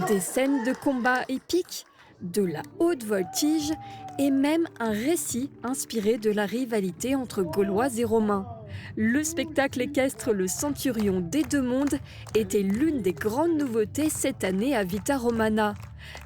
Des scènes de combat épiques, de la haute voltige et même un récit inspiré de la rivalité entre Gaulois et Romains. Le spectacle équestre Le Centurion des Deux Mondes était l'une des grandes nouveautés cette année à Vita Romana.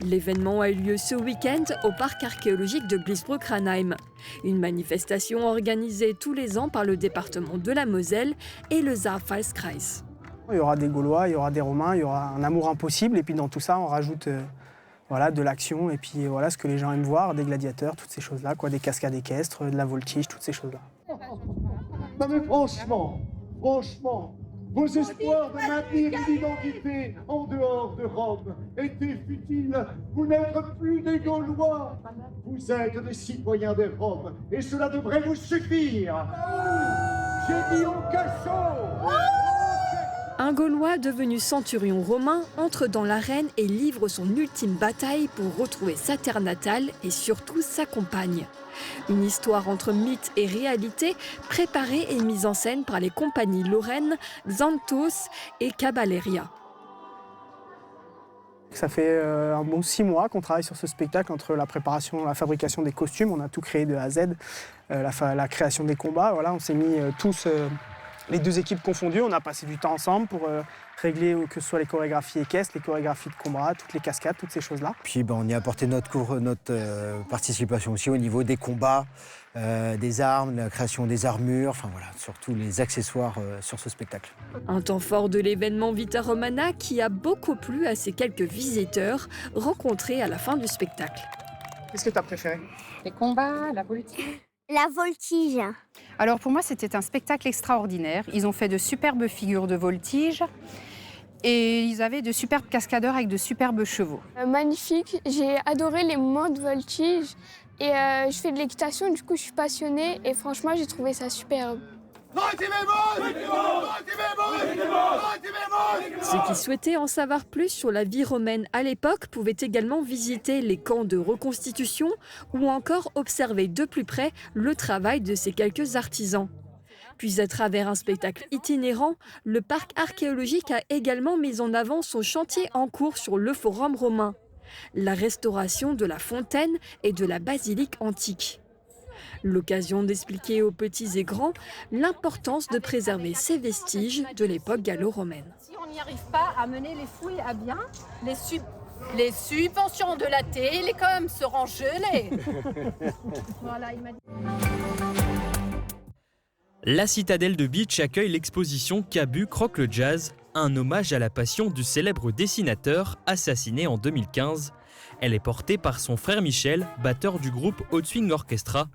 L'événement a eu lieu ce week-end au parc archéologique de Bliesbruck-Ranheim. Une manifestation organisée tous les ans par le département de la Moselle et le Saarpfalz-Kreis. Il y aura des Gaulois, il y aura des Romains, il y aura un amour impossible et puis dans tout ça on rajoute de l'action et puis ce que les gens aiment voir, des gladiateurs, toutes ces choses-là, des cascades équestres, de la voltige, toutes ces choses-là. Non mais franchement, vos espoirs de maintenir une identité en dehors de Rome étaient futiles. Vous n'êtes plus des Gaulois, vous êtes des citoyens de Rome et cela devrait vous suffire. J'ai dit au cachot. Un Gaulois devenu centurion romain entre dans l'arène et livre son ultime bataille pour retrouver sa terre natale et surtout sa compagne. Une histoire entre mythe et réalité, préparée et mise en scène par les compagnies lorraines Xanthos et Caballeria. Ça fait un bon 6 mois qu'on travaille sur ce spectacle, entre la préparation, la fabrication des costumes, on a tout créé de A à Z, la création des combats, on s'est mis tous... Les deux équipes confondues, on a passé du temps ensemble pour régler que ce soit les chorégraphies équestres, les chorégraphies de combat, toutes les cascades, toutes ces choses-là. Puis on y a apporté notre participation aussi au niveau des combats, des armes, la création des armures, surtout les accessoires sur ce spectacle. Un temps fort de l'événement Vita Romana qui a beaucoup plu à ces quelques visiteurs rencontrés à la fin du spectacle. Qu'est-ce que tu as préféré? Les combats, la voltige. La voltige. Alors pour moi, c'était un spectacle extraordinaire. Ils ont fait de superbes figures de voltige et ils avaient de superbes cascadeurs avec de superbes chevaux. Magnifique, j'ai adoré les moments de voltige et je fais de l'équitation, du coup je suis passionnée et franchement j'ai trouvé ça superbe. Ceux qui souhaitaient en savoir plus sur la vie romaine à l'époque pouvaient également visiter les camps de reconstitution ou encore observer de plus près le travail de ces quelques artisans. Puis à travers un spectacle itinérant, le parc archéologique a également mis en avant son chantier en cours sur le forum romain, la restauration de la fontaine et de la basilique antique. L'occasion d'expliquer aux petits et grands l'importance de préserver ces vestiges de l'époque gallo-romaine. Si on n'y arrive pas à mener les fouilles à bien, les subventions de la télécom seront gelées. Voilà, il m'a dit. La citadelle de Bitche accueille l'exposition Cabu croque le jazz, un hommage à la passion du célèbre dessinateur assassiné en 2015. Elle est portée par son frère Michel, batteur du groupe Hot Swing Orchestra.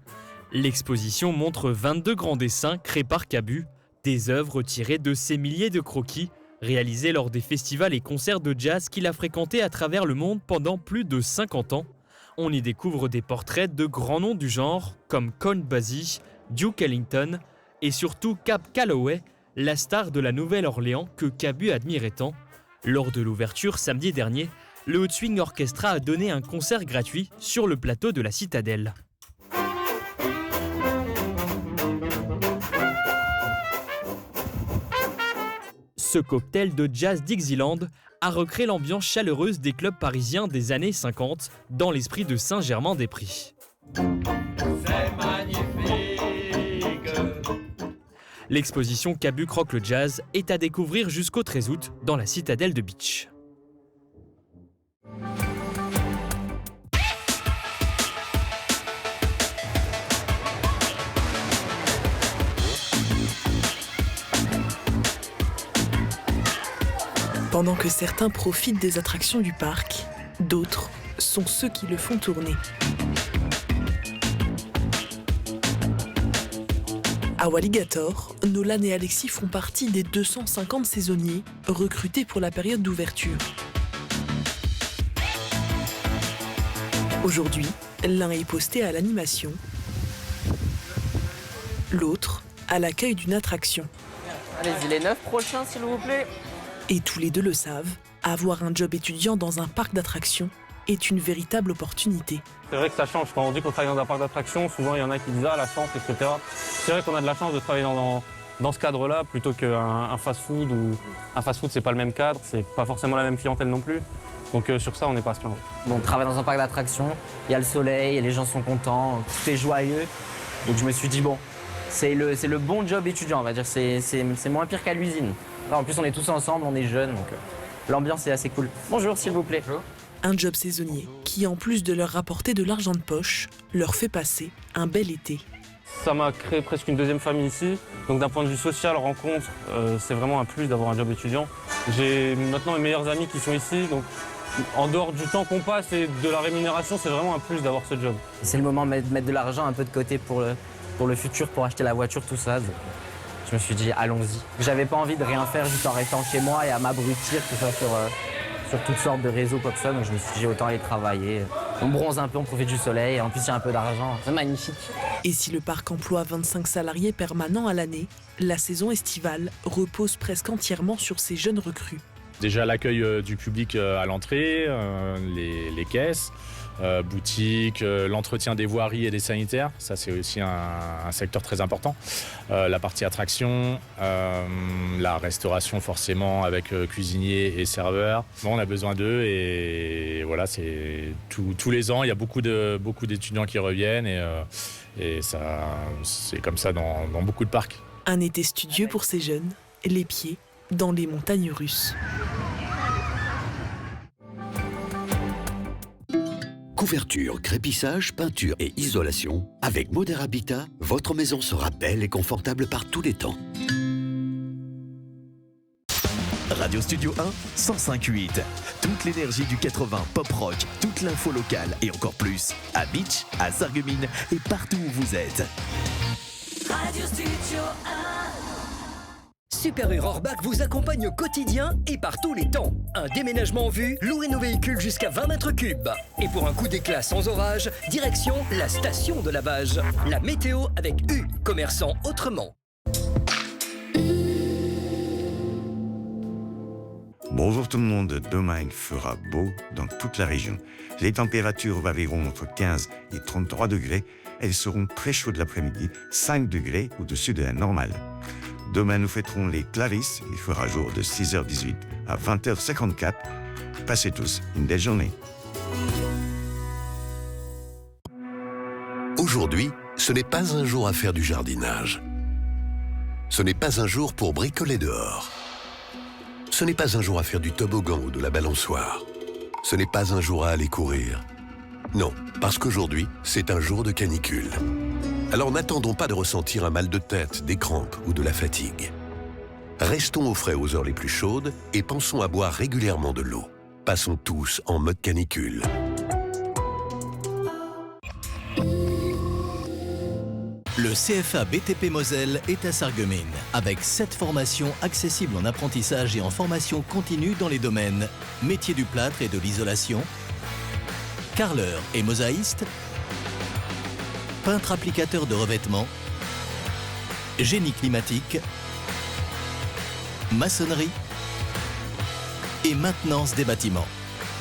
L'exposition montre 22 grands dessins créés par Cabu, des œuvres tirées de ses milliers de croquis, réalisés lors des festivals et concerts de jazz qu'il a fréquentés à travers le monde pendant plus de 50 ans. On y découvre des portraits de grands noms du genre, comme Count Basie, Duke Ellington et surtout Cab Calloway, la star de la Nouvelle-Orléans que Cabu admirait tant. Lors de l'ouverture samedi dernier, le Hot Swing Orchestra a donné un concert gratuit sur le plateau de la Citadelle. Ce cocktail de jazz Dixieland a recréé l'ambiance chaleureuse des clubs parisiens des années 50 dans l'esprit de Saint-Germain-des-Prés. C'est magnifique. L'exposition Cabu croque le jazz est à découvrir jusqu'au 13 août dans la Citadelle de Bitche. Pendant que certains profitent des attractions du parc, d'autres sont ceux qui le font tourner. À Walligator, Nolan et Alexis font partie des 250 saisonniers recrutés pour la période d'ouverture. Aujourd'hui, l'un est posté à l'animation, l'autre à l'accueil d'une attraction. Allez-y, les 9 prochains, s'il vous plaît. Et tous les deux le savent, avoir un job étudiant dans un parc d'attractions est une véritable opportunité. C'est vrai que ça change. Quand on dit qu'on travaille dans un parc d'attractions, souvent il y en a qui disent « Ah, la chance, etc. » C'est vrai qu'on a de la chance de travailler dans ce cadre-là plutôt qu'un fast-food. Un fast-food, c'est pas le même cadre, c'est pas forcément la même clientèle non plus. Donc sur ça, on n'est pas à se plaindre. Bon, on travaille dans un parc d'attractions, il y a le soleil, et les gens sont contents, tout est joyeux. Donc je me suis dit, bon, c'est le bon job étudiant, on va dire. C'est moins pire qu'à l'usine. En plus, on est tous ensemble, on est jeunes, donc l'ambiance est assez cool. Bonjour, s'il vous plaît. Bonjour. Un job saisonnier qui, en plus de leur rapporter de l'argent de poche, leur fait passer un bel été. Ça m'a créé presque une deuxième famille ici. Donc d'un point de vue social, rencontre, c'est vraiment un plus d'avoir un job étudiant. J'ai maintenant mes meilleurs amis qui sont ici. Donc en dehors du temps qu'on passe et de la rémunération, c'est vraiment un plus d'avoir ce job. C'est le moment de mettre de l'argent un peu de côté pour le futur, pour acheter la voiture, tout ça. Donc, je me suis dit, allons-y. J'avais pas envie de rien faire juste en restant chez moi et à m'abrutir, tout ça sur toutes sortes de réseaux comme ça. Donc je me suis dit, autant aller travailler. On bronze un peu, on profite du soleil. Et en plus, il y a un peu d'argent. C'est magnifique. Et si le parc emploie 25 salariés permanents à l'année, la saison estivale repose presque entièrement sur ces jeunes recrues. Déjà l'accueil du public à l'entrée, les caisses, boutiques, l'entretien des voiries et des sanitaires, ça c'est aussi un secteur très important. La partie attraction, la restauration forcément avec cuisiniers et serveurs. Bon, on a besoin d'eux et voilà, c'est tous les ans, il y a beaucoup d'étudiants qui reviennent et ça, c'est comme ça dans beaucoup de parcs. Un été studieux pour ces jeunes, les pieds dans les montagnes russes. Couverture, crépissage, peinture et isolation. Avec Moder Habitat, votre maison sera belle et confortable par tous les temps. Radio Studio 1, 105.8. Toute l'énergie du 80 pop rock, toute l'info locale et encore plus. À Beach, à Sarreguemines et partout où vous êtes. Radio Studio 1. Super U Rohrbach vous accompagne au quotidien et par tous les temps. Un déménagement en vue, louez nos véhicules jusqu'à 20 mètres cubes. Et pour un coup d'éclat sans orage, direction la station de lavage. La météo avec U, commerçant autrement. Bonjour tout le monde, demain il fera beau dans toute la région. Les températures varieront entre 15 et 33 degrés. Elles seront très chaudes l'après-midi, 5 degrés au-dessus de la normale. Demain, nous fêterons les Clarisses. Il fera jour de 6h18 à 20h54. Passez tous une belle journée. Aujourd'hui, ce n'est pas un jour à faire du jardinage. Ce n'est pas un jour pour bricoler dehors. Ce n'est pas un jour à faire du toboggan ou de la balançoire. Ce n'est pas un jour à aller courir. Non, parce qu'aujourd'hui, c'est un jour de canicule. Alors n'attendons pas de ressentir un mal de tête, des crampes ou de la fatigue. Restons au frais aux heures les plus chaudes et pensons à boire régulièrement de l'eau. Passons tous en mode canicule. Le CFA BTP Moselle est à Sarreguemines, avec 7 formations accessibles en apprentissage et en formation continue dans les domaines métier du plâtre et de l'isolation, carreleur et mosaïste, peintre applicateur de revêtement, génie climatique, maçonnerie et maintenance des bâtiments.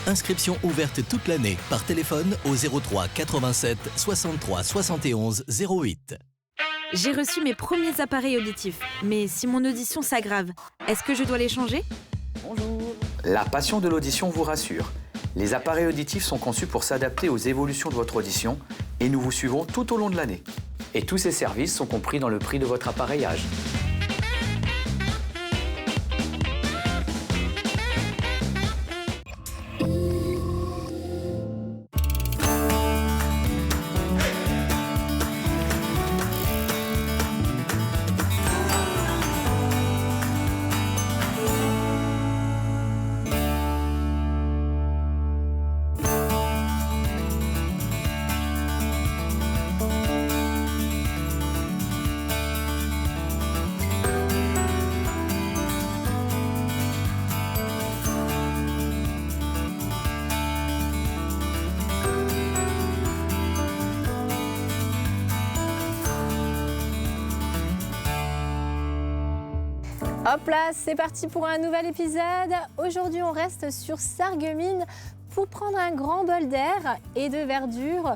Inscription ouverte toute l'année par téléphone au 03 87 63 71 08. J'ai reçu mes premiers appareils auditifs, mais si mon audition s'aggrave, est-ce que je dois les changer ? Bonjour. La passion de l'audition vous rassure. Les appareils auditifs sont conçus pour s'adapter aux évolutions de votre audition et nous vous suivons tout au long de l'année. Et tous ces services sont compris dans le prix de votre appareillage. Hop là, c'est parti pour un nouvel épisode. Aujourd'hui, on reste sur Sarreguemines pour prendre un grand bol d'air et de verdure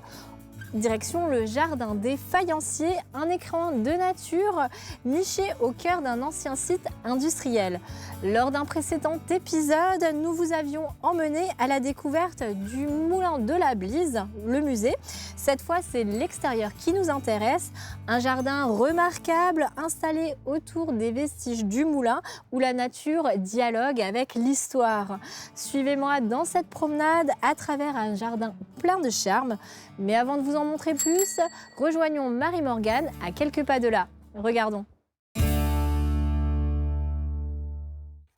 Direction le jardin des faïenciers, un écran de nature niché au cœur d'un ancien site industriel. Lors d'un précédent épisode, nous vous avions emmené à la découverte du moulin de la Blise, le musée. Cette fois, c'est l'extérieur qui nous intéresse. Un jardin remarquable installé autour des vestiges du moulin où la nature dialogue avec l'histoire. Suivez-moi dans cette promenade à travers un jardin plein de charme. Mais avant de vous en montrer plus, rejoignons Marie-Morgane à quelques pas de là. Regardons.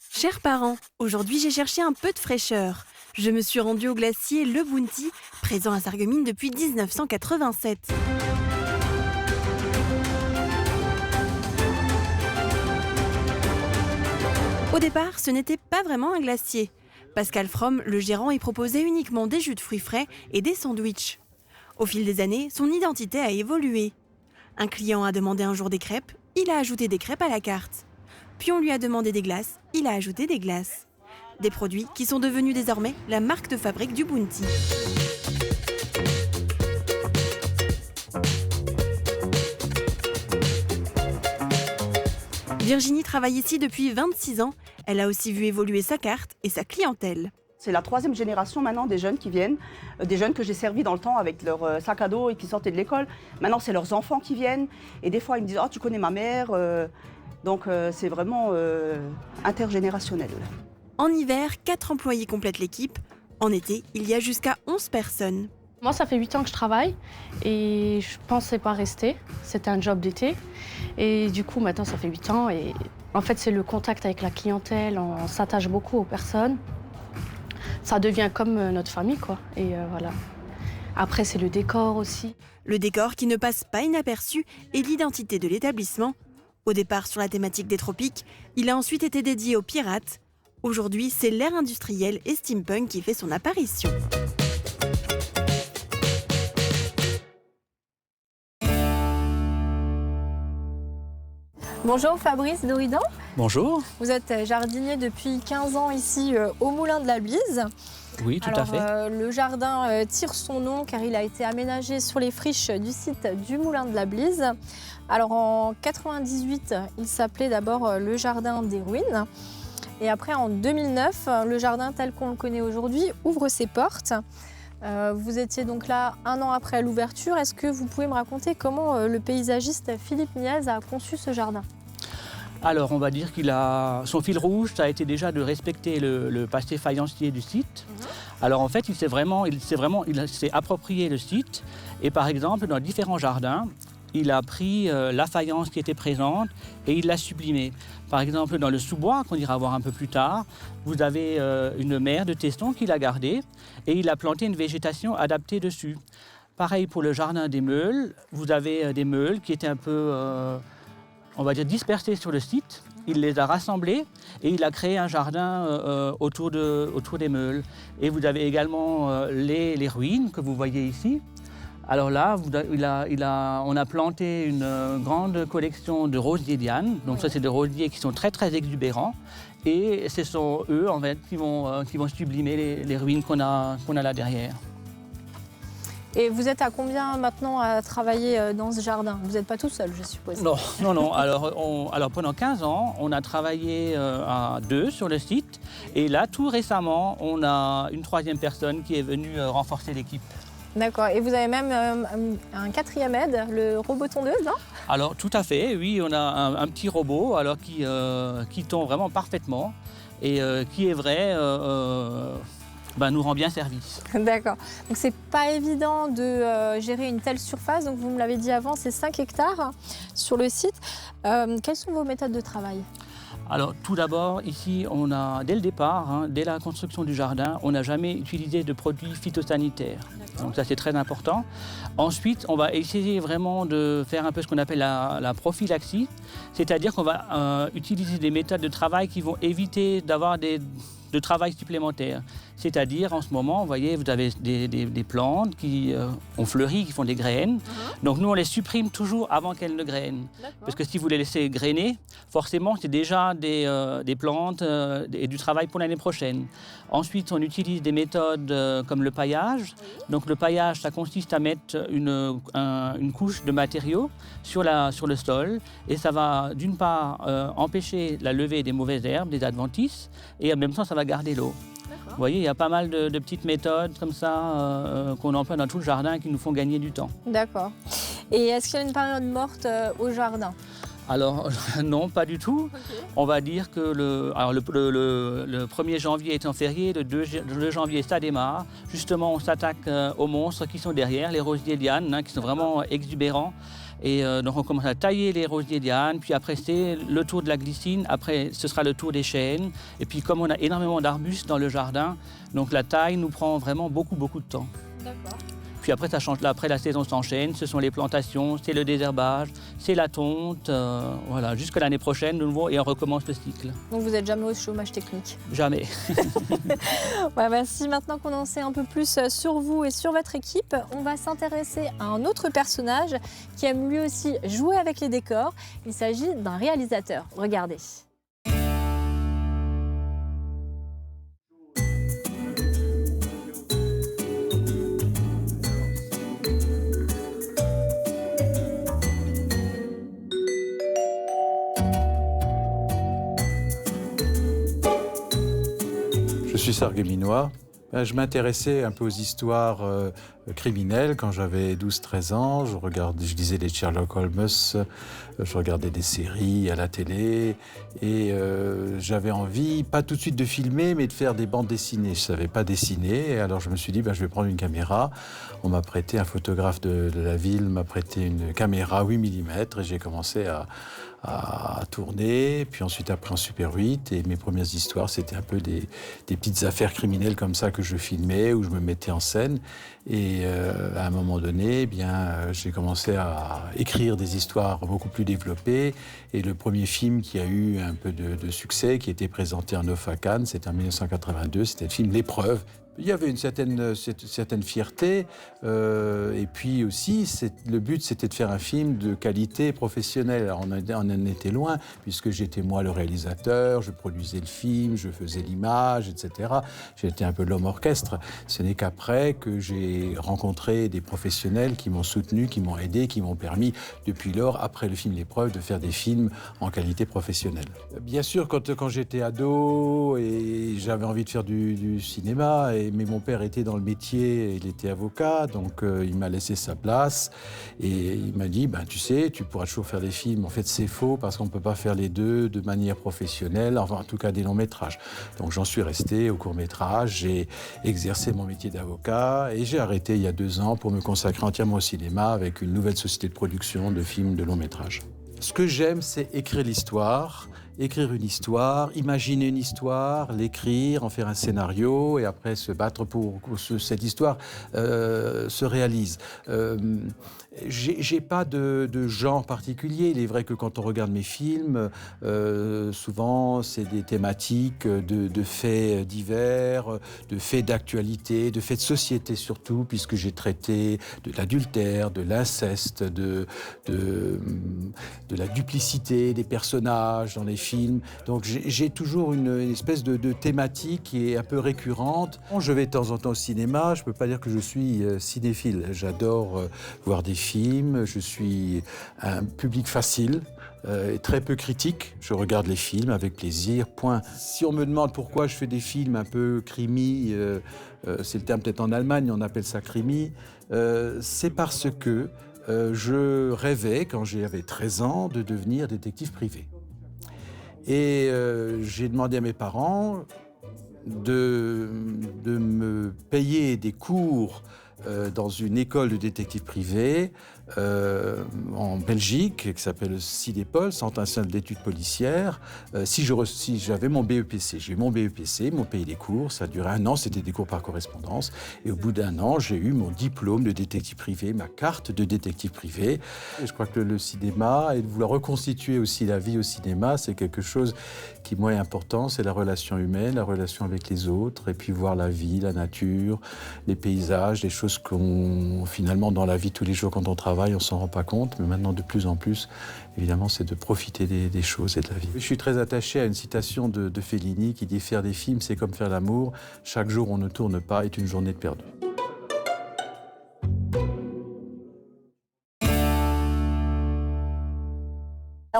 Chers parents, aujourd'hui j'ai cherché un peu de fraîcheur. Je me suis rendue au glacier Le Bounty, présent à Sarreguemines depuis 1987. Au départ, ce n'était pas vraiment un glacier. Pascal Fromm, le gérant, y proposait uniquement des jus de fruits frais et des sandwichs. Au fil des années, son identité a évolué. Un client a demandé un jour des crêpes, il a ajouté des crêpes à la carte. Puis on lui a demandé des glaces, il a ajouté des glaces. Des produits qui sont devenus désormais la marque de fabrique du Bounty. Virginie travaille ici depuis 26 ans. Elle a aussi vu évoluer sa carte et sa clientèle. C'est la 3e génération maintenant des jeunes qui viennent, des jeunes que j'ai servis dans le temps avec leur sac à dos et qui sortaient de l'école. Maintenant, c'est leurs enfants qui viennent et des fois, ils me disent « Oh, tu connais ma mère ?» Donc, c'est vraiment intergénérationnel. En hiver, 4 employés complètent l'équipe. En été, il y a jusqu'à 11 personnes. Moi, ça fait 8 ans que je travaille et je pensais pas rester. C'était un job d'été. Et du coup, maintenant, ça fait 8 ans. Et en fait, c'est le contact avec la clientèle. On s'attache beaucoup aux personnes. Ça devient comme notre famille, quoi. Et voilà. Après, c'est le décor aussi. Le décor qui ne passe pas inaperçu est l'identité de l'établissement. Au départ sur la thématique des tropiques, il a ensuite été dédié aux pirates. Aujourd'hui, c'est l'ère industrielle et steampunk qui fait son apparition. Bonjour Fabrice Doridan. Bonjour. Vous êtes jardinier depuis 15 ans ici au Moulin de la Blise. Oui, tout à fait. Le jardin tire son nom car il a été aménagé sur les friches du site du Moulin de la Blise. Alors en 98, il s'appelait d'abord le Jardin des Ruines. Et après, en 2009, le jardin tel qu'on le connaît aujourd'hui ouvre ses portes. Vous étiez donc là 1 an après l'ouverture. Est-ce que vous pouvez me raconter comment le paysagiste Philippe Niez a conçu ce jardin ? Alors, on va dire son fil rouge, ça a été déjà de respecter le passé faïencier du site. Alors, en fait, il s'est approprié le site. Et par exemple, dans différents jardins, il a pris la faïence qui était présente et il l'a sublimée. Par exemple, dans le sous-bois, qu'on ira voir un peu plus tard, vous avez une mère de testons qu'il a gardée et il a planté une végétation adaptée dessus. Pareil pour le jardin des meules, vous avez des meules qui étaient un peu, on va dire, dispersées sur le site. Il les a rassemblées et il a créé un jardin autour des meules. Et vous avez également les ruines que vous voyez ici. Alors là, on a planté une grande collection de rosiers Diane. Donc ça, c'est des rosiers qui sont très, très exubérants. Et ce sont eux, en fait, qui vont sublimer les ruines qu'on a là derrière. Et vous êtes à combien maintenant à travailler dans ce jardin? Vous n'êtes pas tout seul, je suppose? Non. Alors pendant 15 ans, on a travaillé à 2 sur le site. Et là, tout récemment, on a une 3e personne qui est venue renforcer l'équipe. D'accord. Et vous avez même un 4e aide, le robot tondeuse, hein? Alors tout à fait, oui, on a un petit robot qui tond vraiment parfaitement et qui est vrai nous rend bien service. D'accord. Donc c'est pas évident de gérer une telle surface. Donc vous me l'avez dit avant, c'est 5 hectares sur le site. Quelles sont vos méthodes de travail? Alors tout d'abord, ici, on a, dès le départ, dès la construction du jardin, on n'a jamais utilisé de produits phytosanitaires. Donc ça, c'est très important. Ensuite, on va essayer vraiment de faire un peu ce qu'on appelle la prophylaxie, c'est-à-dire qu'on va utiliser des méthodes de travail qui vont éviter d'avoir de travail supplémentaire. C'est-à-dire, en ce moment, vous voyez, vous avez des plantes qui ont fleuri, qui font des graines. Donc nous, on les supprime toujours avant qu'elles ne grainent. Parce que si vous les laissez grainer, forcément, c'est déjà des plantes et du travail pour l'année prochaine. Ensuite, on utilise des méthodes comme le paillage. Donc le paillage, ça consiste à mettre une couche de matériaux sur le sol. Et ça va, d'une part, empêcher la levée des mauvaises herbes, des adventices, et en même temps, ça va garder l'eau. Vous voyez, il y a pas mal de petites méthodes comme ça qu'on emploie dans tout le jardin qui nous font gagner du temps. D'accord. Et est-ce qu'il y a une période morte au jardin? Alors, non, pas du tout. Okay. On va dire que le 1er janvier étant férié, le 2 janvier, ça démarre. Justement, on s'attaque aux monstres qui sont derrière, les rosiers lianes, qui sont vraiment exubérants. Et donc, on commence à tailler les rosiers lianes, puis après, c'est le tour de la glycine. Après, ce sera le tour des chênes. Et puis, comme on a énormément d'arbustes dans le jardin, donc la taille nous prend vraiment beaucoup de temps. D'accord. Puis après, ça change. Après, la saison s'enchaîne. Ce sont les plantations, c'est le désherbage, c'est la tonte. Voilà, jusqu'à l'année prochaine, de nouveau, et on recommence le cycle. Donc vous n'êtes jamais au chômage technique? Jamais. Merci. Maintenant qu'on en sait un peu plus sur vous et sur votre équipe, on va s'intéresser à un autre personnage qui aime lui aussi jouer avec les décors. Il s'agit d'un réalisateur. Regardez. Je suis sargueminois. Je m'intéressais un peu aux histoires criminelles quand j'avais 12-13 ans. Je lisais les Sherlock Holmes, je regardais des séries à la télé et j'avais envie, pas tout de suite de filmer, mais de faire des bandes dessinées. Je ne savais pas dessiner, et alors je me suis dit, je vais prendre une caméra. On m'a prêté, un photographe de la ville m'a prêté une caméra 8 mm et j'ai commencé à tourner, puis ensuite après en Super 8, et mes premières histoires c'était un peu des petites affaires criminelles comme ça que je filmais, où je me mettais en scène, et à un moment donné, j'ai commencé à écrire des histoires beaucoup plus développées, et le premier film qui a eu un peu de succès, qui était présenté en off à Cannes, c'était en 1982, c'était le film L'Épreuve. Il y avait une certaine fierté, et puis aussi, le but, c'était de faire un film de qualité professionnelle. Alors, on en était loin, puisque j'étais moi le réalisateur, je produisais le film, je faisais l'image, etc. J'étais un peu l'homme orchestre. Ce n'est qu'après que j'ai rencontré des professionnels qui m'ont soutenu, qui m'ont aidé, qui m'ont permis, depuis lors, après le film L'Épreuve, de faire des films en qualité professionnelle. Bien sûr, quand j'étais ado et j'avais envie de faire du cinéma, mais mon père était dans le métier, il était avocat, donc il m'a laissé sa place et il m'a dit, tu sais, tu pourras toujours faire des films. En fait, c'est faux parce qu'on ne peut pas faire les deux de manière professionnelle, enfin en tout cas des longs métrages. Donc j'en suis resté au court métrage, j'ai exercé mon métier d'avocat et j'ai arrêté il y a 2 ans pour me consacrer entièrement au cinéma avec une nouvelle société de production de films de long métrage. Ce que j'aime, c'est écrire l'histoire. Écrire une histoire, imaginer une histoire, l'écrire, en faire un scénario et après se battre pour que cette histoire se réalise. J'ai pas de genre particulier. Il est vrai que quand on regarde mes films, souvent c'est des thématiques de faits divers, de faits d'actualité, de faits de société surtout, puisque j'ai traité de l'adultère, de l'inceste, de la duplicité des personnages dans les films. Donc j'ai toujours une espèce de thématique qui est un peu récurrente. Je vais de temps en temps au cinéma, je peux pas dire que je suis cinéphile. J'adore voir des films, je suis un public facile. Très peu critique, je regarde les films avec plaisir, point. Si on me demande pourquoi je fais des films un peu crimi, c'est le terme peut-être en Allemagne, on appelle ça crimi, c'est parce que je rêvais, quand j'avais 13 ans, de devenir détective privé. Et j'ai demandé à mes parents de me payer des cours dans une école de détective privé en Belgique, qui s'appelle le CIDEPOL, Centre national d'études policières. Si j'avais mon BEPC, j'ai eu mon BEPC, ils m'ont payé les cours, ça a duré 1 an, c'était des cours par correspondance. Et au bout d'1 an, j'ai eu mon diplôme de détective privé, ma carte de détective privé. Et je crois que le cinéma, et de vouloir reconstituer aussi la vie au cinéma, c'est quelque chose qui, moi, est important, c'est la relation humaine, la relation avec les autres, et puis voir la vie, la nature, les paysages, des choses qu'on, finalement, dans la vie tous les jours, quand on travaille, on s'en rend pas compte, mais maintenant, de plus en plus, évidemment, c'est de profiter des choses et de la vie. Je suis très attaché à une citation de Fellini qui dit « Faire des films, c'est comme faire l'amour. Chaque jour, on ne tourne pas est une journée de perdu. »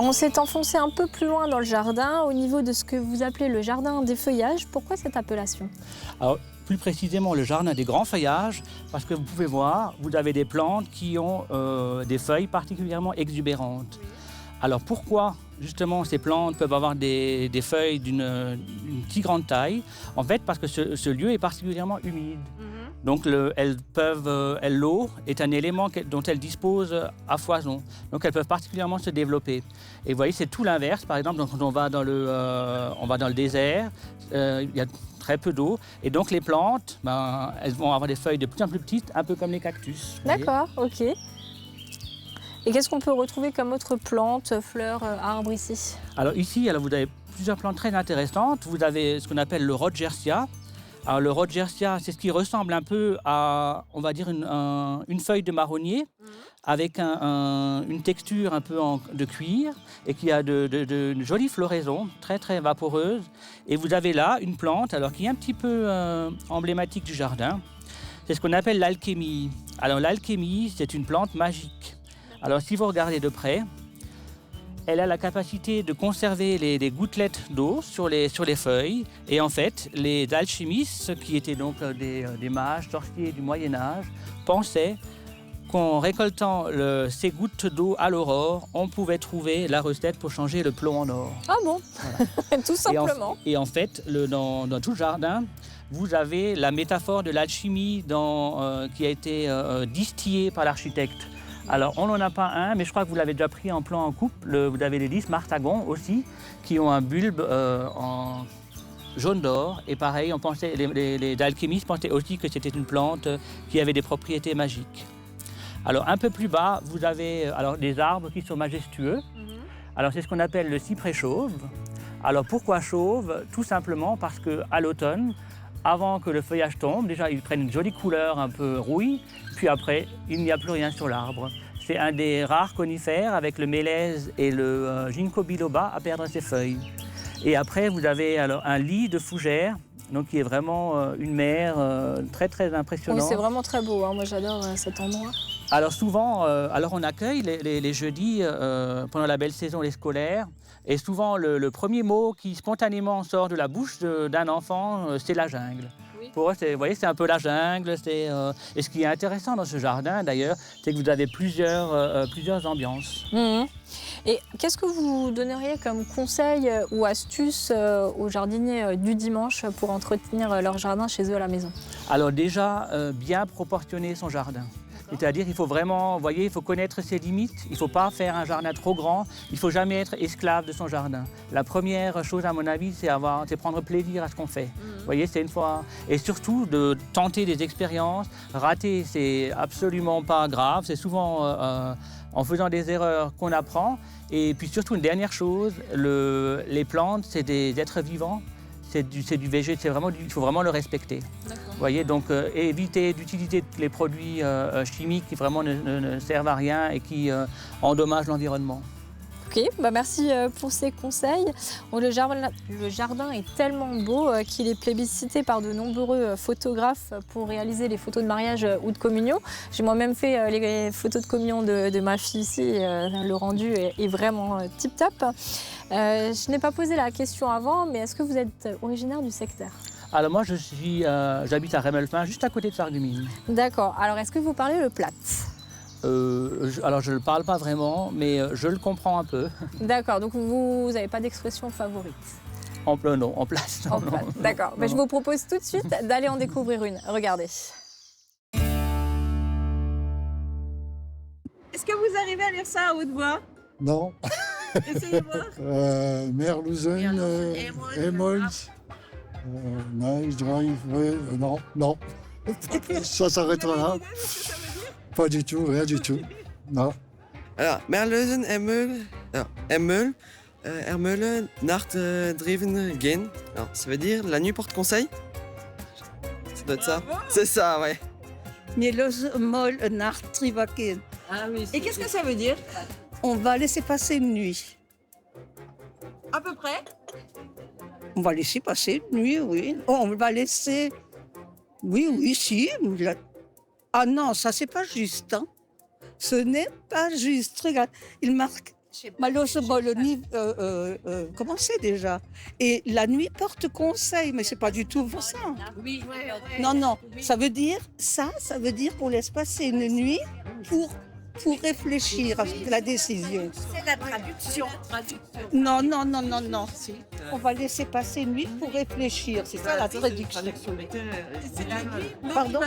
On s'est enfoncé un peu plus loin dans le jardin, au niveau de ce que vous appelez le jardin des feuillages. Pourquoi cette appellation? Alors, plus précisément, le jardin des grands feuillages, parce que vous pouvez voir, vous avez des plantes qui ont des feuilles particulièrement exubérantes. Alors pourquoi justement ces plantes peuvent avoir des feuilles d'une si grande taille? En fait, parce que ce lieu est particulièrement humide. Donc l'eau est un élément dont elles disposent à foison. Donc elles peuvent particulièrement se développer. Et vous voyez, c'est tout l'inverse. Par exemple, quand on va dans le désert, il y a très peu d'eau. Et donc les plantes, elles vont avoir des feuilles de plus en plus petites, un peu comme les cactus. D'accord, ok. Et qu'est-ce qu'on peut retrouver comme autres plantes, fleurs, arbres ici? Alors ici, vous avez plusieurs plantes très intéressantes. Vous avez ce qu'on appelle le Rodgersia. Alors le Rodgersia, c'est ce qui ressemble un peu à, on va dire, une feuille de marronnier avec une texture un peu de cuir et qui a de jolies floraisons, très très vaporeuses. Et vous avez là une plante qui est un petit peu emblématique du jardin. C'est ce qu'on appelle l'alchémie. Alors l'alchémie, c'est une plante magique. Alors si vous regardez de près, elle a la capacité de conserver les gouttelettes d'eau sur les feuilles. Et en fait, les alchimistes, qui étaient donc des mages, sorciers du Moyen-Âge, pensaient qu'en récoltant ces gouttes d'eau à l'aurore, on pouvait trouver la recette pour changer le plomb en or. Ah bon? Voilà. Tout simplement. Et en fait, dans tout le jardin, vous avez la métaphore de l'alchimie qui a été distillée par l'architecte. Alors, on n'en a pas un, mais je crois que vous l'avez déjà pris en plan en coupe. Vous avez les lys martagon aussi, qui ont un bulbe en jaune d'or. Et pareil, les alchimistes pensaient aussi que c'était une plante qui avait des propriétés magiques. Alors, un peu plus bas, vous avez des arbres qui sont majestueux. Alors, c'est ce qu'on appelle le cyprès chauve. Alors, pourquoi chauve? Tout simplement parce qu'à l'automne, avant que le feuillage tombe, déjà, ils prennent une jolie couleur un peu rouille. Puis après, il n'y a plus rien sur l'arbre. C'est un des rares conifères avec le mélèze et le ginkgo biloba à perdre ses feuilles. Et après, vous avez un lit de fougères, donc qui est vraiment une mer très très impressionnante. Oui, c'est vraiment très beau, hein. Moi j'adore cet endroit. Alors souvent, on accueille les jeudis pendant la belle saison les scolaires. Et souvent, le premier mot qui spontanément sort de la bouche d'un enfant, c'est la jungle. Oui. Pour eux, vous voyez, c'est un peu la jungle. Et ce qui est intéressant dans ce jardin, d'ailleurs, c'est que vous avez plusieurs ambiances. Et qu'est-ce que vous donneriez comme conseil ou astuce aux jardiniers du dimanche pour entretenir leur jardin chez eux à la maison? Alors déjà, bien proportionner son jardin. C'est-à-dire qu'il faut vraiment, vous voyez, il faut connaître ses limites. Il ne faut pas faire un jardin trop grand. Il ne faut jamais être esclave de son jardin. La première chose, à mon avis, c'est prendre plaisir à ce qu'on fait. Vous voyez, c'est une fois... Et surtout, de tenter des expériences. Rater, c'est absolument pas grave. C'est souvent en faisant des erreurs qu'on apprend. Et puis surtout, une dernière chose, les plantes, c'est des êtres vivants. C'est du végétal, il faut vraiment le respecter. Vous voyez, donc éviter d'utiliser les produits chimiques qui vraiment ne servent à rien et qui endommagent l'environnement. Ok, merci pour ces conseils. Le jardin est tellement beau qu'il est plébiscité par de nombreux photographes pour réaliser les photos de mariage ou de communion. J'ai moi-même fait les photos de communion de ma fille ici. Le rendu est vraiment tip-top. Je n'ai pas posé la question avant, mais est-ce que vous êtes originaire du secteur? Alors moi, j'habite à Remelpin, juste à côté de Sarreguemines. D'accord. Alors, est-ce que vous parlez le Platt? Alors je ne le parle pas vraiment, mais je le comprends un peu. D'accord, donc vous n'avez pas d'expression favorite? Non, en place. D'accord, je vous propose tout de suite d'aller en découvrir une. Regardez. Est-ce que vous arrivez à lire ça à haute voix? Non. Essayez voir. Merluzen, Emolz, Nice Drive, non. Ça s'arrêtera là. Pas du tout, rien du tout. Non. Alors, Merluzen, Emel, Ermele, Nacht Driven Gehen. Alors, ça veut dire la nuit porte conseil? Ça doit être ça. C'est ça, ouais. Merluzen, Nacht Driven Gehen. Ah oui. Et qu'est-ce que ça veut dire? On va laisser passer une nuit. À peu près. On va laisser passer une nuit, oui. Oh, on va laisser... Oui, si. Ah non, ça c'est pas juste. Hein. Ce n'est pas juste. Regarde, il marque... Malheureusement, le nuit... comment c'est déjà? Et la nuit porte conseil, mais c'est pas du tout pour ça. Oui. Non, ça veut dire qu'on laisse passer une nuit pour réfléchir à la décision. C'est la traduction. Non. On va laisser passer une nuit pour réfléchir. C'est ça la traduction. Pardon?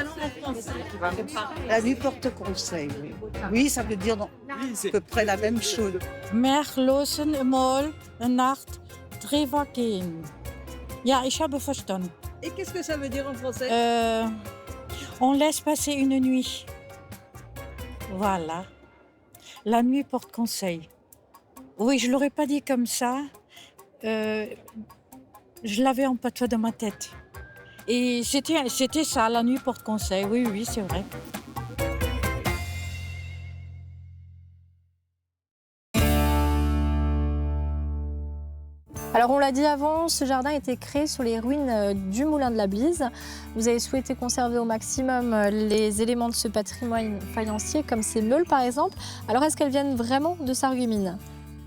La nuit porte conseil, oui. Oui, ça veut dire à peu près la même chose. Merlosen mal Nacht drüber gehen. Ja, ich habe verstanden. Et qu'est-ce que ça veut dire en français? On laisse passer une nuit. Voilà. La nuit porte conseil. Oui, je ne l'aurais pas dit comme ça. Je l'avais en patois dans ma tête. Et c'était ça, la nuit porte conseil. Oui, c'est vrai. Alors on l'a dit avant, ce jardin a été créé sur les ruines du Moulin de la Blise. Vous avez souhaité conserver au maximum les éléments de ce patrimoine faïencier, comme ces meules par exemple. Alors est-ce qu'elles viennent vraiment de Sarreguemines?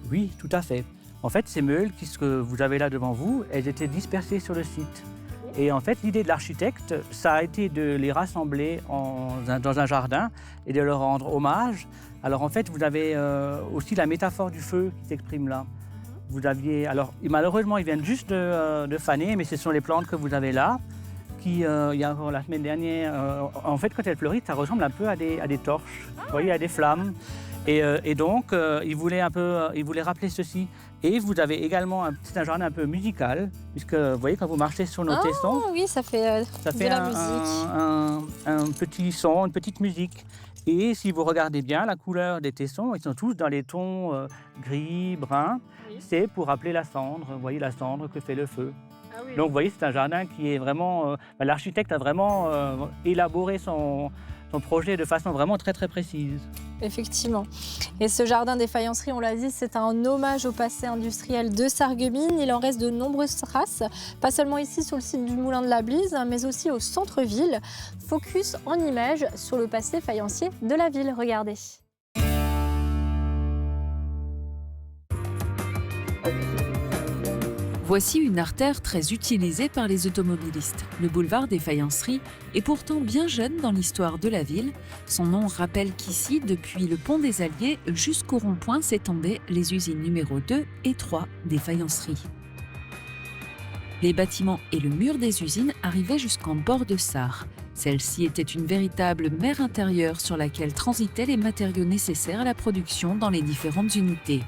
Oui, tout à fait. En fait, ces meules que vous avez là devant vous, elles étaient dispersées sur le site. Et en fait, l'idée de l'architecte, ça a été de les rassembler dans un jardin et de leur rendre hommage. Alors en fait, vous avez aussi la métaphore du feu qui s'exprime là. Vous aviez, alors malheureusement, ils viennent juste de faner, mais ce sont les plantes que vous avez là, qui, il y a encore la semaine dernière, en fait, quand elles fleurissent, ça ressemble un peu à des torches, vous voyez, à des flammes. Et donc, ils voulaient rappeler ceci. Et vous avez également c'est un jardin un peu musical, puisque vous voyez, quand vous marchez sur nos tessons, oui, ça fait de la musique. Un petit son, une petite musique. Et si vous regardez bien la couleur des tessons, ils sont tous dans les tons gris, bruns. Oui. C'est pour rappeler la cendre, vous voyez la cendre que fait le feu. Ah oui. Donc vous voyez, c'est un jardin qui est vraiment... l'architecte a vraiment élaboré son projet de façon vraiment très très précise. Effectivement. Et ce jardin des faïenceries, on l'a dit, c'est un hommage au passé industriel de Sarreguemines. Il en reste de nombreuses traces, pas seulement ici sur le site du Moulin de la Blise, mais aussi au centre-ville. Focus en images sur le passé faïencier de la ville. Regardez. Voici une artère très utilisée par les automobilistes. Le boulevard des Faïenceries est pourtant bien jeune dans l'histoire de la ville. Son nom rappelle qu'ici, depuis le pont des Alliés jusqu'au rond-point, s'étendaient les usines numéro 2 et 3 des faïenceries. Les bâtiments et le mur des usines arrivaient jusqu'en bord de Sarre. Celle-ci était une véritable mer intérieure sur laquelle transitaient les matériaux nécessaires à la production dans les différentes unités.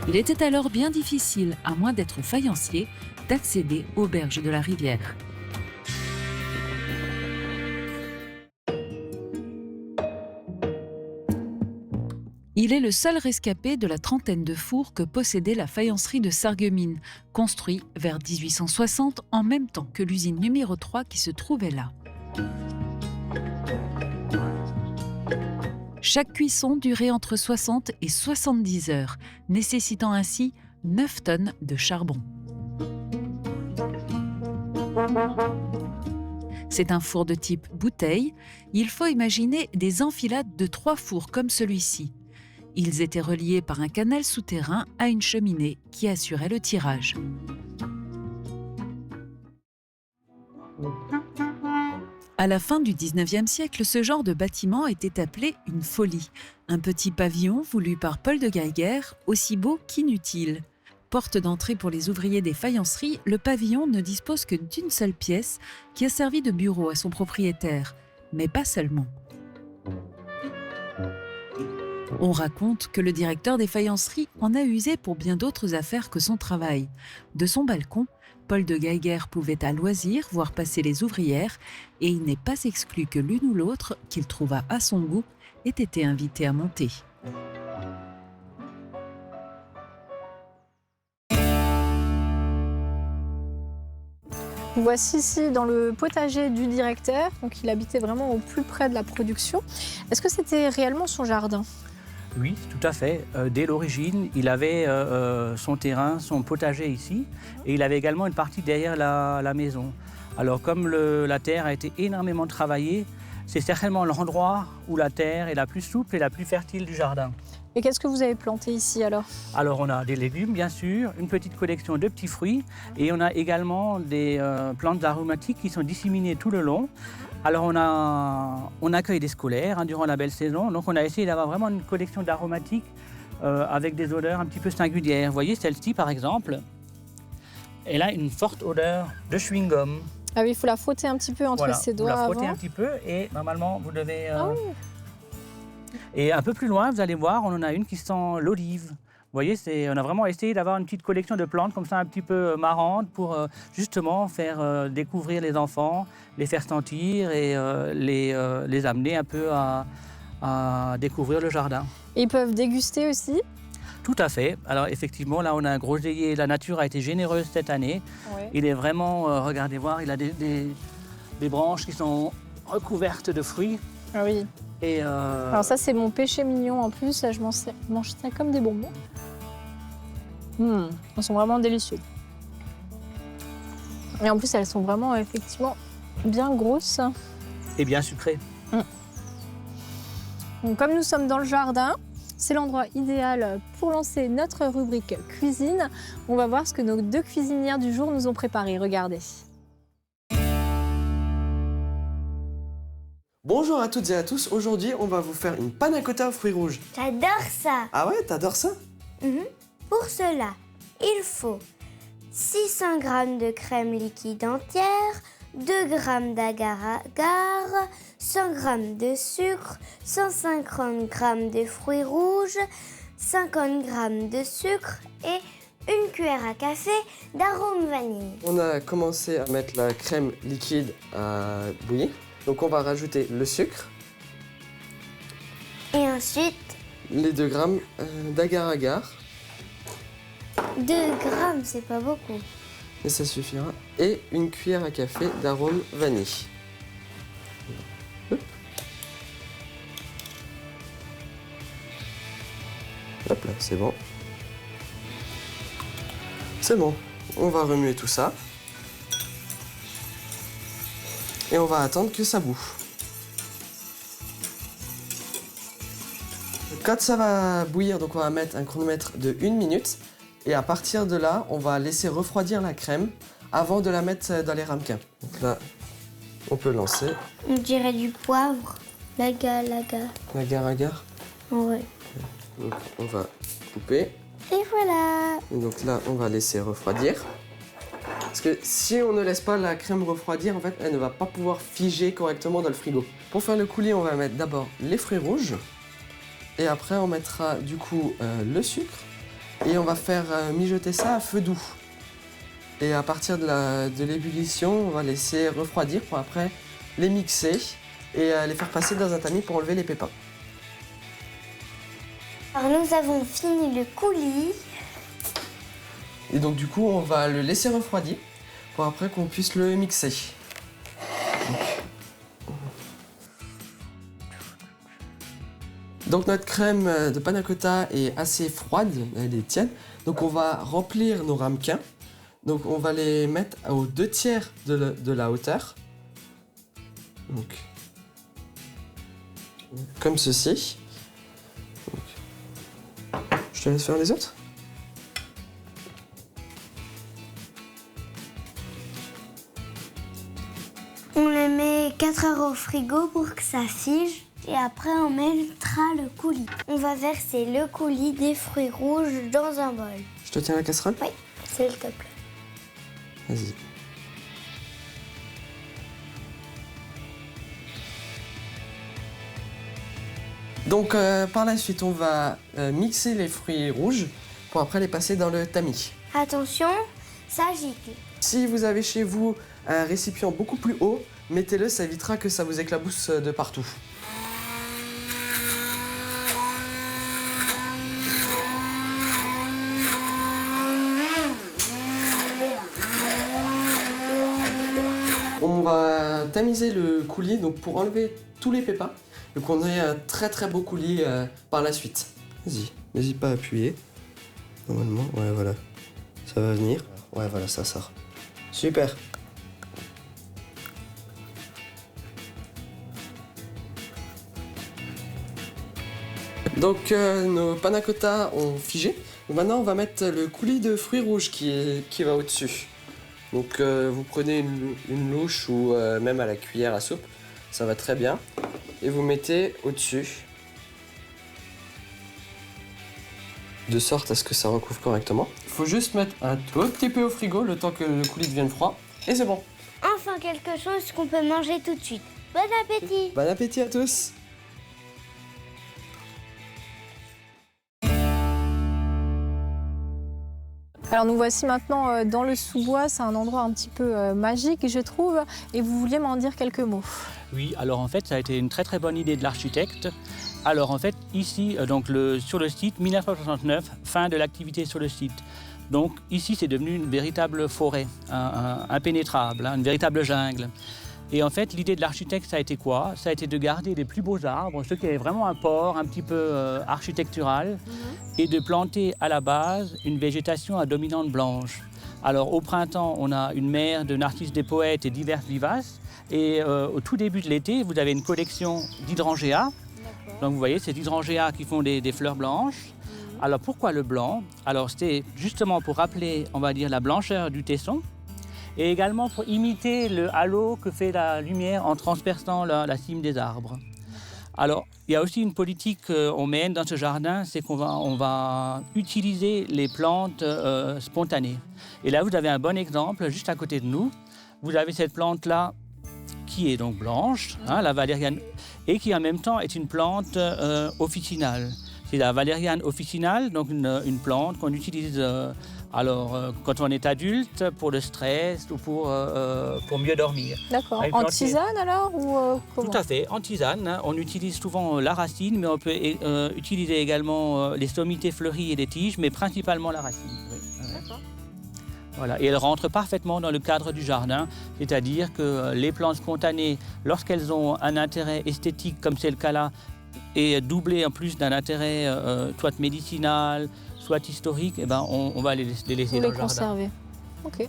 Il était alors bien difficile, à moins d'être faïencier, d'accéder aux berges de la rivière. Il est le seul rescapé de la trentaine de fours que possédait la faïencerie de Sarreguemines, construit vers 1860 en même temps que l'usine numéro 3 qui se trouvait là. Chaque cuisson durait entre 60 et 70 heures, nécessitant ainsi 9 tonnes de charbon. C'est un four de type bouteille. Il faut imaginer des enfilades de 3 fours comme celui-ci. Ils étaient reliés par un canal souterrain à une cheminée qui assurait le tirage. À la fin du XIXe siècle, ce genre de bâtiment était appelé une folie, un petit pavillon voulu par Paul de Geiger, aussi beau qu'inutile. Porte d'entrée pour les ouvriers des faïenceries, le pavillon ne dispose que d'une seule pièce qui a servi de bureau à son propriétaire, mais pas seulement. On raconte que le directeur des faïenceries en a usé pour bien d'autres affaires que son travail. De son balcon, Paul de Geiger pouvait à loisir voir passer les ouvrières et il n'est pas exclu que l'une ou l'autre, qu'il trouva à son goût, ait été invitée à monter. Voici ici dans le potager du directeur, donc il habitait vraiment au plus près de la production. Est-ce que c'était réellement son jardin? Oui, tout à fait. Dès l'origine, il avait son terrain, son potager ici, et il avait également une partie derrière la maison. Alors comme la terre a été énormément travaillée, c'est certainement l'endroit où la terre est la plus souple et la plus fertile du jardin. Et qu'est-ce que vous avez planté ici alors? Alors on a des légumes bien sûr, une petite collection de petits fruits et on a également des plantes aromatiques qui sont disséminées tout le long. Alors on accueille des scolaires durant la belle saison, donc on a essayé d'avoir vraiment une collection d'aromatiques avec des odeurs un petit peu singulières. Vous voyez celle-ci par exemple, elle a une forte odeur de chewing-gum. Ah oui, il faut la frotter un petit peu entre ses doigts avant. Vous la frottez un petit peu et normalement vous devez... Et un peu plus loin, vous allez voir, on en a une qui sent l'olive. Vous voyez, on a vraiment essayé d'avoir une petite collection de plantes comme ça un petit peu marrantes pour justement faire découvrir les enfants, les faire sentir et les amener un peu à découvrir le jardin. Et ils peuvent déguster aussi? Tout à fait. Alors effectivement, là on a un groseillier, la nature a été généreuse cette année. Ouais. Il est vraiment, regardez voir, il a des branches qui sont recouvertes de fruits. Ah oui. Et alors ça c'est mon péché mignon en plus, je mange ça comme des bonbons. Elles sont vraiment délicieuses. Et en plus elles sont vraiment effectivement bien grosses. Et bien sucrées. Donc, comme nous sommes dans le jardin, c'est l'endroit idéal pour lancer notre rubrique cuisine. On va voir ce que nos deux cuisinières du jour nous ont préparé, regardez. Bonjour à toutes et à tous, aujourd'hui on va vous faire une panna cotta aux fruits rouges. J'adore ça. Ah ouais, t'adores ça? Pour cela, il faut 600 g de crème liquide entière, 2 g d'agar-agar, 100 g de sucre, 150 g de fruits rouges, 50 g de sucre et une cuillère à café d'arôme vanille. On a commencé à mettre la crème liquide à bouillir. Donc on va rajouter le sucre. Et ensuite... les 2 g d'agar-agar. 2 g, c'est pas beaucoup. Et ça suffira. Et une cuillère à café d'arôme vanille. Hop. Hop là, c'est bon. C'est bon. On va remuer tout ça. Et on va attendre que ça boue. Quand ça va bouillir, donc on va mettre un chronomètre de 1 minute. Et à partir de là, on va laisser refroidir la crème avant de la mettre dans les ramequins. Donc là, on peut lancer. On dirait du poivre. L'agar-agar. L'agar-agar? Ouais. Donc on va couper. Et voilà. Et donc là, on va laisser refroidir. Parce que si on ne laisse pas la crème refroidir, en fait, elle ne va pas pouvoir figer correctement dans le frigo. Pour faire le coulis, on va mettre d'abord les fruits rouges. Et après, on mettra du coup le sucre. Et on va faire mijoter ça à feu doux. Et à partir de l'ébullition, on va laisser refroidir pour après les mixer et les faire passer dans un tamis pour enlever les pépins. Alors nous avons fini le coulis. Et donc du coup, on va le laisser refroidir pour après qu'on puisse le mixer. Donc notre crème de panna cotta est assez froide, elle est tiède. Donc on va remplir nos ramequins. Donc on va les mettre aux 2/3 de la hauteur. Donc, comme ceci. Donc, je te laisse faire les autres. On les met 4 heures au frigo pour que ça fige. Et après, on mettra le coulis. On va verser le coulis des fruits rouges dans un bol. Je te tiens la casserole? Oui, s'il te plaît. Vas-y. Donc par la suite, on va mixer les fruits rouges pour après les passer dans le tamis. Attention, ça gicle. Si vous avez chez vous un récipient beaucoup plus haut, mettez-le, ça évitera que ça vous éclabousse de partout. On va tamiser le coulis donc pour enlever tous les pépins. Donc on a un très très beau coulis par la suite. Vas-y, n'hésite pas à appuyer. Normalement, ouais voilà. Ça va venir. Ouais voilà, ça sort. Super. Donc nos panna cotta ont figé. Donc maintenant on va mettre le coulis de fruits rouges qui va au-dessus. Donc vous prenez une louche ou même à la cuillère à soupe, ça va très bien. Et vous mettez au-dessus, de sorte à ce que ça recouvre correctement. Il faut juste mettre un tout petit peu au frigo le temps que le coulis devienne froid, et c'est bon. Enfin quelque chose qu'on peut manger tout de suite. Bon appétit! Bon appétit à tous! Alors nous voici maintenant dans le sous-bois, c'est un endroit un petit peu magique je trouve, et vous vouliez m'en dire quelques mots. Oui, alors en fait ça a été une très très bonne idée de l'architecte. Alors en fait ici, sur le site, 1969, fin de l'activité sur le site. Donc ici c'est devenu une véritable forêt, impénétrable, une véritable jungle. Et en fait l'idée de l'architecte ça a été quoi? Ça a été de garder les plus beaux arbres, ceux qui avaient vraiment un port un petit peu architectural, et de planter à la base une végétation à dominante blanche. Alors au printemps on a une mer de narcisses des poètes et diverses vivaces. Et au tout début de l'été, vous avez une collection d'hydrangeas. Donc vous voyez, c'est des hydrangeas qui font des fleurs blanches. Alors pourquoi le blanc? Alors c'était justement pour rappeler, on va dire, la blancheur du tesson et également pour imiter le halo que fait la lumière en transperçant la cime des arbres. Alors il y a aussi une politique qu'on mène dans ce jardin, c'est qu'on va utiliser les plantes spontanées. Et là vous avez un bon exemple juste à côté de nous. Vous avez cette plante-là qui est donc blanche, la valériane, et qui en même temps est une plante officinale. C'est la valériane officinale, donc une plante qu'on utilise quand on est adulte pour le stress ou pour mieux dormir. D'accord. En tisane alors ou comment? Tout à fait, en tisane. On utilise souvent la racine, mais on peut utiliser également les sommités fleuries et les tiges, mais principalement la racine. Oui. D'accord. Voilà. Et elles rentrent parfaitement dans le cadre du jardin, c'est-à-dire que les plantes spontanées, lorsqu'elles ont un intérêt esthétique, comme c'est le cas là, et doublé en plus d'un intérêt soit médicinal, soit historique, eh ben on va les laisser dans le jardin. Conserver. Ok.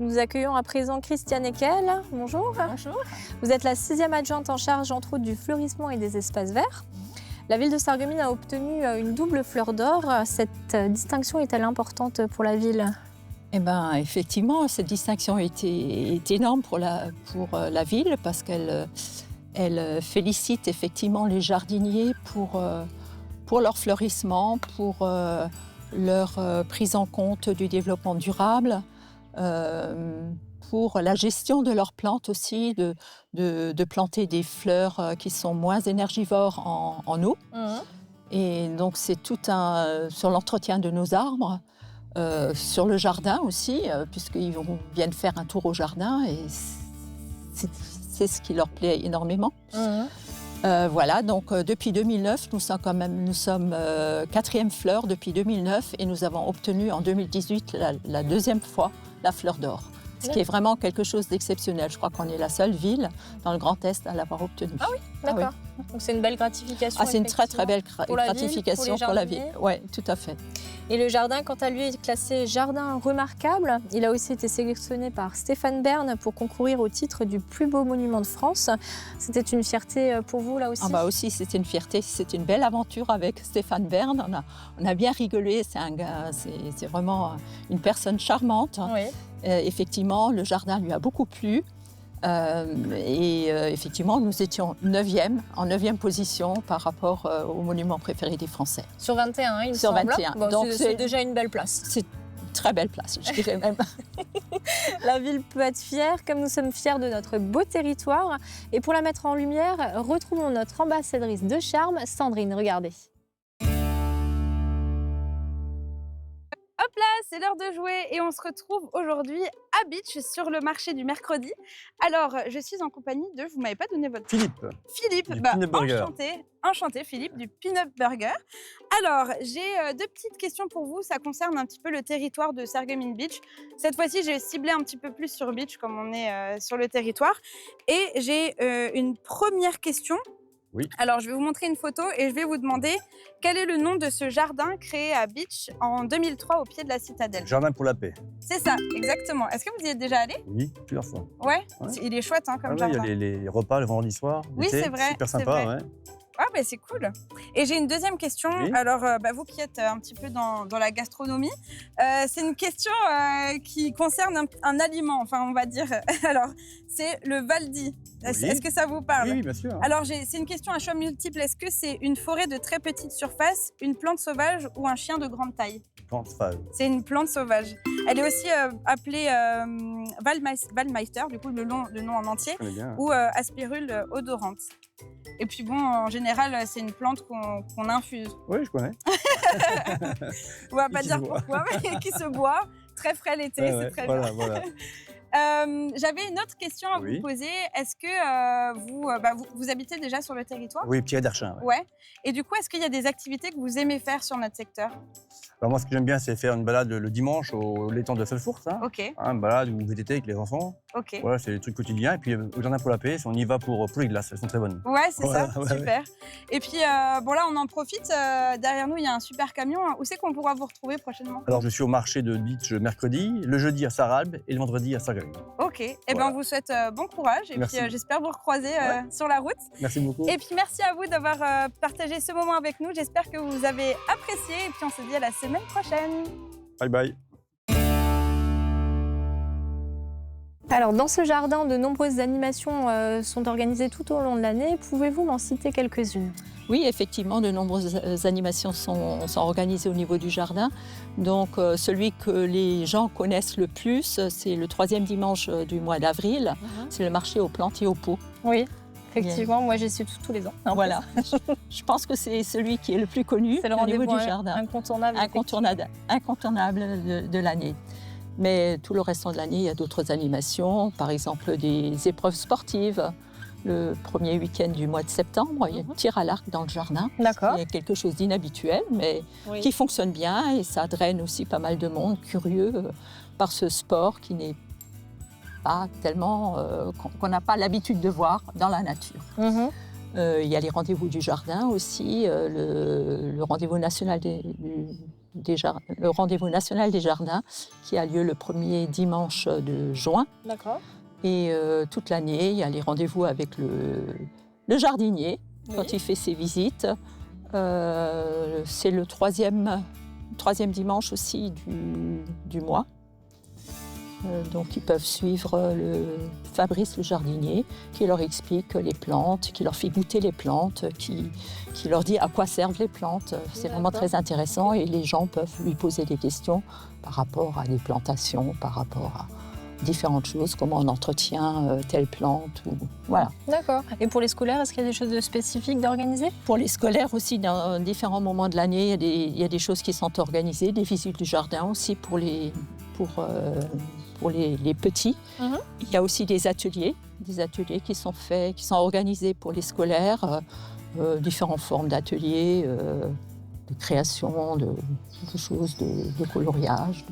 Nous accueillons à présent Christiane Eckel. Bonjour. Bonjour. Vous êtes la 6e adjointe en charge, entre autres, du fleurissement et des espaces verts. La ville de Sarreguemines a obtenu une double fleur d'or. Cette distinction est-elle importante pour la ville? Eh ben, effectivement, cette distinction est énorme pour la ville parce qu'elle félicite effectivement les jardiniers pour leur fleurissement, pour leur prise en compte du développement durable, pour la gestion de leurs plantes aussi, de planter des fleurs qui sont moins énergivores en eau. Et donc c'est tout sur l'entretien de nos arbres. Sur le jardin aussi, puisqu'ils viennent faire un tour au jardin et c'est ce qui leur plaît énormément. Voilà, donc depuis 2009, nous sommes 4e fleur depuis 2009 et nous avons obtenu en 2018 la 2e fois la fleur d'or. Ce qui est vraiment quelque chose d'exceptionnel. Je crois qu'on est la seule ville dans le Grand Est à l'avoir obtenu. Ah oui, d'accord. Ah oui. Donc c'est une belle gratification. Ah, c'est une très très belle gratification pour la ville. Oui, tout à fait. Et le jardin, quant à lui, est classé jardin remarquable. Il a aussi été sélectionné par Stéphane Bern pour concourir au titre du plus beau monument de France. C'était une fierté pour vous là aussi? Ah bah aussi, c'était une fierté. C'était une belle aventure avec Stéphane Bern. On a bien rigolé. C'est vraiment une personne charmante. Oui. Effectivement, le jardin lui a beaucoup plu. Effectivement, nous étions 9e, en 9e position par rapport au monument préféré des Français. Sur 21, il me semble. Sur 21. Bon, c'est déjà une belle place. très belle place, je dirais même. La ville peut être fière, comme nous sommes fiers de notre beau territoire. Et pour la mettre en lumière, retrouvons notre ambassadrice de charme, Sandrine. Regardez. Hop là, c'est l'heure de jouer et on se retrouve aujourd'hui à Beach sur le marché du mercredi. Alors, je suis en compagnie de, vous m'avez pas donné votre Philippe. Philippe, Du Peanut Burger. enchanté Philippe du Peanut Burger. Alors, j'ai deux petites questions pour vous, ça concerne un petit peu le territoire de Sarreguemines Beach. Cette fois-ci, j'ai ciblé un petit peu plus sur Beach comme on est sur le territoire. Et j'ai une première question. Oui. Alors, je vais vous montrer une photo et je vais vous demander quel est le nom de ce jardin créé à Beach en 2003 au pied de la citadelle. Jardin pour la paix. C'est ça, exactement. Est-ce que vous y êtes déjà allé? Oui, plusieurs fois. Ouais, Ouais. Il est chouette hein, comme Ah ouais, jardin. il y a les repas le vendredi soir. Oui, l'été, c'est vrai. Super c'est sympa, vrai. ouais. Ah, bah, c'est cool. Et j'ai une deuxième question. Oui. Alors, vous qui êtes un petit peu dans la gastronomie, c'est une question qui concerne un aliment, enfin, on va dire. Alors, c'est le Valdi. Oui. Est-ce que ça vous parle? Oui, bien sûr. Alors, c'est une question à choix multiple. Est-ce que c'est une forêt de très petite surface, une plante sauvage ou un chien de grande taille? Plante sauvage. C'est une plante sauvage. Elle est aussi appelée Waldmeister, du coup le nom en entier, connais bien. ou aspirule odorante. Et puis bon, en général, c'est une plante qu'on infuse. Oui, je connais. On va Et pas qui dire se boit. pourquoi, mais qui se boit. Très frais l'été, Ouais, c'est ouais, très voilà, bien. voilà. J'avais une autre question à Oui. vous poser. Est-ce que vous habitez déjà sur le territoire? Oui, Pierre d'Archin. Ouais. Ouais. Et du coup, est-ce qu'il y a des activités que vous aimez faire sur notre secteur? Alors moi, ce que j'aime bien, c'est faire une balade le dimanche au l'étang de Felfourt. Hein. Ok. Une balade ou VTT avec les enfants. Ok. Voilà, c'est des trucs quotidiens. Et puis au jardin pour la paix, on y va pour les glaces. Elles sont très bonnes. Ouais, c'est ça, Ouais, ouais. super. Et puis, bon là, on en profite. Derrière nous, il y a un super camion. Où c'est qu'on pourra vous retrouver prochainement? Alors, je suis au marché de Beach mercredi, le jeudi à Sarralbe et le vendredi à Sarreguemines. Ok. Et Voilà. ben, on vous souhaite bon courage. Et Merci. puis, j'espère vous recroiser sur la route. Merci beaucoup. Et puis, merci à vous d'avoir partagé ce moment avec nous. J'espère que vous avez apprécié. Et puis, on se dit à la semaine prochaine. Bye bye. Alors, dans ce jardin, de nombreuses animations sont organisées tout au long de l'année. Pouvez-vous m'en citer quelques-unes? Oui, effectivement, de nombreuses animations sont organisées au niveau du jardin. Donc, celui que les gens connaissent le plus, c'est le 3e dimanche du mois d'avril. C'est le marché aux plantes et aux pots. Oui, effectivement, moi j'y suis tous les ans. Voilà, je pense que c'est celui qui est le plus connu C'est le au niveau rendez-vous du jardin. incontournable. Incontournable de l'année. Mais tout le restant de l'année, il y a d'autres animations, par exemple des épreuves sportives. Le premier week-end du mois de septembre, il y a un tir à l'arc dans le jardin. D'accord. Il y a quelque chose d'inhabituel, mais Oui. qui fonctionne bien et ça draine aussi pas mal de monde curieux par ce sport qui n'est pas tellement qu'on n'a pas l'habitude de voir dans la nature. Il y a les rendez-vous du jardin aussi, le rendez-vous national le rendez-vous national des jardins qui a lieu le premier dimanche de juin. D'accord. Et toute l'année, il y a les rendez-vous avec le jardinier quand il fait ses visites. C'est le troisième dimanche aussi du mois. Donc ils peuvent suivre Fabrice le jardinier qui leur explique les plantes, qui leur fait goûter les plantes, qui leur dit à quoi servent les plantes. C'est vraiment très intéressant et les gens peuvent lui poser des questions par rapport à des plantations, par rapport à différentes choses, comment on entretient telle plante. Voilà. D'accord. Et pour les scolaires, est-ce qu'il y a des choses de spécifiques d'organiser? Pour les scolaires aussi, dans différents moments de l'année, il y a des choses qui sont organisées, des visites du jardin aussi pour les petits. Il y a aussi des ateliers qui sont faits, qui sont organisés pour les scolaires, différentes formes d'ateliers, de création, de choses, de coloriage,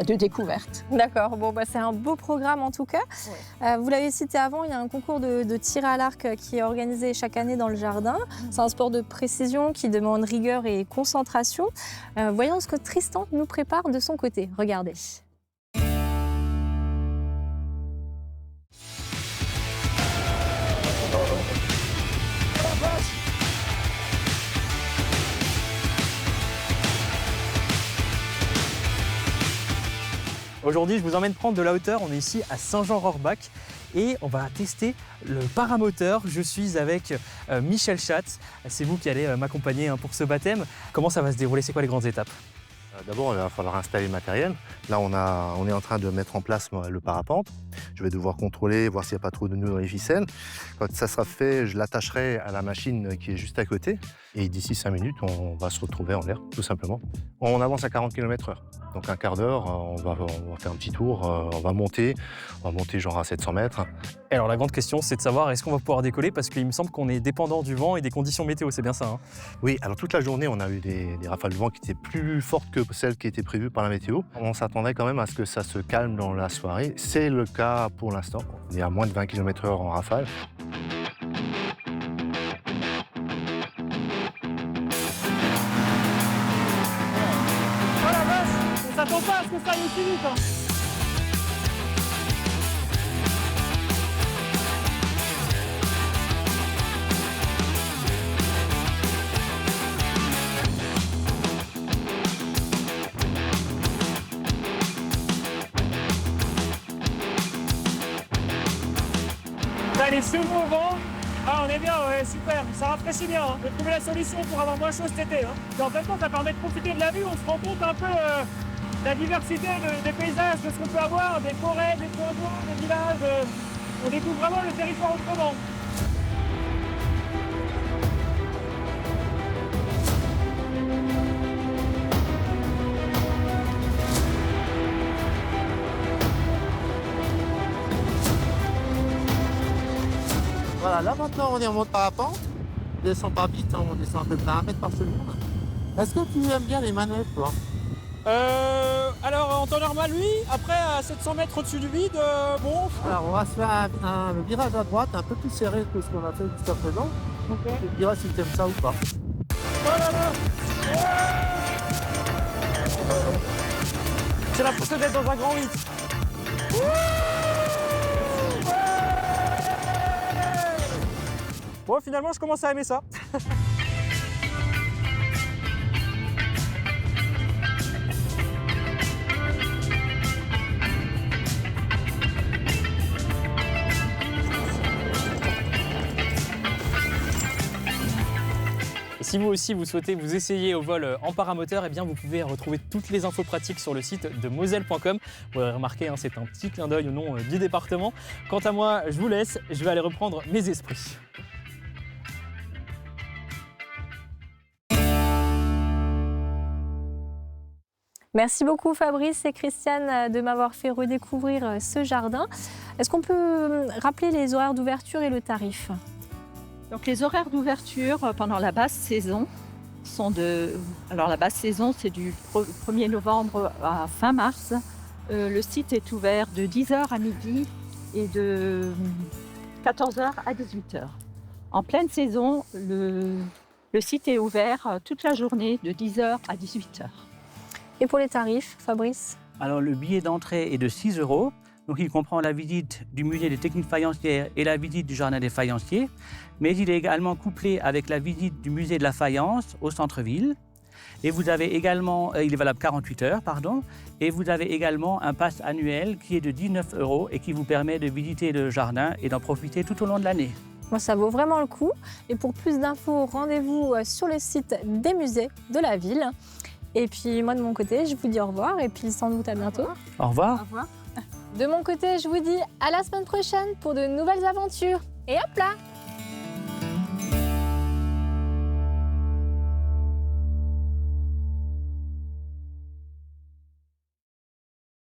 de découverte. D'accord, bon, c'est un beau programme en tout cas. Vous l'avez cité avant, il y a un concours de tir à l'arc qui est organisé chaque année dans le jardin. C'est un sport de précision qui demande rigueur et concentration. Voyons ce que Tristan nous prépare de son côté. Regardez. Aujourd'hui, je vous emmène prendre de la hauteur. On est ici à Saint-Jean-Rohrbach et on va tester le paramoteur. Je suis avec Michel Schatz. C'est vous qui allez m'accompagner pour ce baptême. Comment ça va se dérouler? C'est quoi les grandes étapes? D'abord, il va falloir installer le matériel. Là, on est en train de mettre en place le parapente. Je vais devoir contrôler, voir s'il n'y a pas trop de nœuds dans les ficelles. Quand ça sera fait, je l'attacherai à la machine qui est juste à côté. Et d'ici 5 minutes, on va se retrouver en l'air, tout simplement. On avance à 40 km/h. Donc un quart d'heure, on va faire un petit tour, on va monter genre à 700 mètres. Et alors la grande question, c'est de savoir est-ce qu'on va pouvoir décoller, parce qu'il me semble qu'on est dépendant du vent et des conditions météo, c'est bien ça, hein? Oui, alors toute la journée, on a eu des rafales de vent qui étaient plus fortes que celles qui étaient prévues par la météo. On s'attendait quand même à ce que ça se calme dans la soirée. C'est le cas pour l'instant. On est à moins de 20 km/h en rafale. Oh la vache, on s'attend pas à ce que ça aille aussi vite, hein. Là, les chevaux au vent. Ah, on est bien, ouais, super, ça rafraîchit bien. Hein. J'ai trouvé la solution pour avoir moins chaud cet été. Hein. Et en fait, ça permet de profiter de la vue, on se rend compte un peu de la diversité des paysages, de ce qu'on peut avoir, des forêts, des points d'eau, des villages. On découvre vraiment le territoire autrement. Voilà, là maintenant on est en mode parapente. On descend pas vite, on descend à peu près 1 mètre par seconde. Est-ce que tu aimes bien les manèges, toi? Alors en temps normal, oui. Après, à 700 mètres au-dessus du vide, bon. Alors on va se faire un virage à droite un peu plus serré que ce qu'on a fait jusqu'à présent. Donc tu me diras si tu aimes ça ou pas. J'ai l'impression d'être dans un grand 8. Bon, finalement, je commence à aimer ça. Et si vous aussi vous souhaitez vous essayer au vol en paramoteur, eh bien vous pouvez retrouver toutes les infos pratiques sur le site de Moselle.com. Vous aurez remarqué, hein, c'est un petit clin d'œil au nom du département. Quant à moi, je vous laisse, je vais aller reprendre mes esprits. Merci beaucoup Fabrice et Christiane de m'avoir fait redécouvrir ce jardin. Est-ce qu'on peut rappeler les horaires d'ouverture et le tarif ? Donc les horaires d'ouverture pendant la basse saison sont de... Alors la basse saison, c'est du 1er novembre à fin mars. Le site est ouvert de 10h à midi et de 14h à 18h. En pleine saison, le site est ouvert toute la journée de 10h à 18h. Et pour les tarifs, Fabrice ? Alors le billet d'entrée est de 6 €. Donc il comprend la visite du musée des techniques faïencières et la visite du jardin des faïenciers. Mais il est également couplé avec la visite du musée de la faïence au centre-ville. Et vous avez également, il est valable 48 heures, pardon. Et vous avez également un pass annuel qui est de 19 € et qui vous permet de visiter le jardin et d'en profiter tout au long de l'année. Moi, ça vaut vraiment le coup. Et pour plus d'infos, rendez-vous sur le site des musées de la ville. Et puis moi, de mon côté, je vous dis au revoir et puis sans doute à bientôt. Au revoir. Au revoir. De mon côté, je vous dis à la semaine prochaine pour de nouvelles aventures. Et hop là!